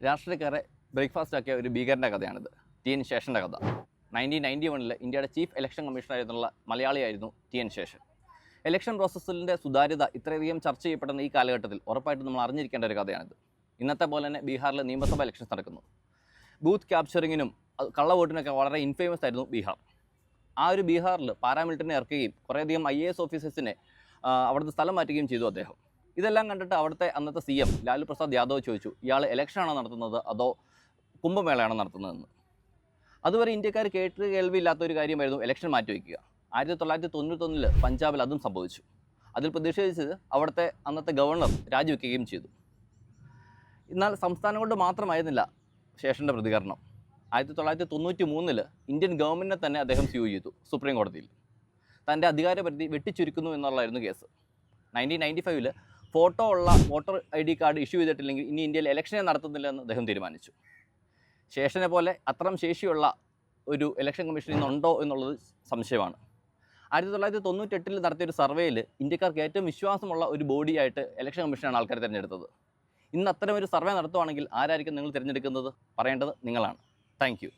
രാഷ്ട്രീയക്കാരെ breakfast ആക്കിയ ഒരു ഭീകരൻ്റെ കഥയാണിത്. TN. ശേഷൻ്റെ കഥ. 1991 ഇന്ത്യയുടെ ചീഫ് ഇലക്ഷൻ കമ്മീഷണറായിരുന്നുള്ള മലയാളിയായിരുന്നു ടി.എൻ. ശേഷൻ. ഇലക്ഷൻ പ്രോസസ്സിൻ്റെ സുതാര്യത ഇത്രയധികം ചർച്ച ചെയ്യപ്പെടുന്ന ഈ കാലഘട്ടത്തിൽ ഉറപ്പായിട്ടും നമ്മൾ അറിഞ്ഞിരിക്കേണ്ട ഒരു കഥയാണിത്. ഇന്നത്തെ പോലെ തന്നെ ബീഹാറിൽ നിയമസഭാ ഇലക്ഷൻസ് നടക്കുന്നു. ബൂത്ത് ക്യാപ്ചറിങ്ങിനും കള്ള വോട്ടിനൊക്കെ വളരെ ഇൻഫേമസ് ആയിരുന്നു ബീഹാർ. ആ ഒരു ബീഹാറിൽ പാരാമിലിറ്ററിനെ ഇറക്കുകയും കുറേയധികം IAS ഓഫീസേഴ്സിനെ അവിടുത്തെ സ്ഥലം മാറ്റുകയും ചെയ്തു അദ്ദേഹം. ഇതെല്ലാം കണ്ടിട്ട് അവിടുത്തെ അന്നത്തെ CM ലാലു പ്രസാദ് യാദവ് ചോദിച്ചു, ഇയാൾ ഇലക്ഷനാണോ നടത്തുന്നത് അതോ കുംഭമേളയാണോ നടത്തുന്നതെന്ന്. അതുവരെ ഇന്ത്യക്കാർ കേൾവിയില്ലാത്ത ഒരു കാര്യമായിരുന്നു ഇലക്ഷൻ മാറ്റിവെക്കുക. 1991 പഞ്ചാബിൽ അതും സംഭവിച്ചു. അതിൽ പ്രതിഷേധിച്ച് അവിടുത്തെ അന്നത്തെ ഗവർണർ രാജിവെക്കുകയും ചെയ്തു. എന്നാൽ സംസ്ഥാനം കൊണ്ട് മാത്രമായിരുന്നില്ല ശേഷൻ്റെ പ്രതികരണം. 1993 ഇന്ത്യൻ ഗവൺമെൻറ്റിനെ തന്നെ അദ്ദേഹം സ്യൂ ചെയ്തു സുപ്രീം കോടതിയിൽ. തൻ്റെ അധികാരപരിധി വെട്ടിച്ചുരുക്കുന്നു എന്നുള്ളതായിരുന്നു കേസ്. 1995 ഫോട്ടോ ഉള്ള വോട്ടർ ID കാർഡ് ഇഷ്യൂ ചെയ്തിട്ടില്ലെങ്കിൽ ഇനി ഇന്ത്യയിൽ ഇലക്ഷനെ നടത്തുന്നില്ല എന്ന് അദ്ദേഹം തീരുമാനിച്ചു. ശേഷനെ പോലെ അത്തരം ശേഷിയുള്ള ഒരു ഇലക്ഷൻ കമ്മീഷൻ ഇന്നുണ്ടോ എന്നുള്ളത് സംശയമാണ്. 1998 നടത്തിയൊരു സർവേയിൽ ഇന്ത്യക്കാർക്ക് ഏറ്റവും വിശ്വാസമുള്ള ഒരു ബോഡിയായിട്ട് ഇലക്ഷൻ കമ്മീഷനാണ് ആൾക്കാർ തിരഞ്ഞെടുത്തത്. ഇന്ന് അത്തരം ഒരു സർവേ നടത്തുവാണെങ്കിൽ ആരായിരിക്കും നിങ്ങൾ തിരഞ്ഞെടുക്കുന്നത്? പറയേണ്ടത് നിങ്ങളാണ്. Thank you.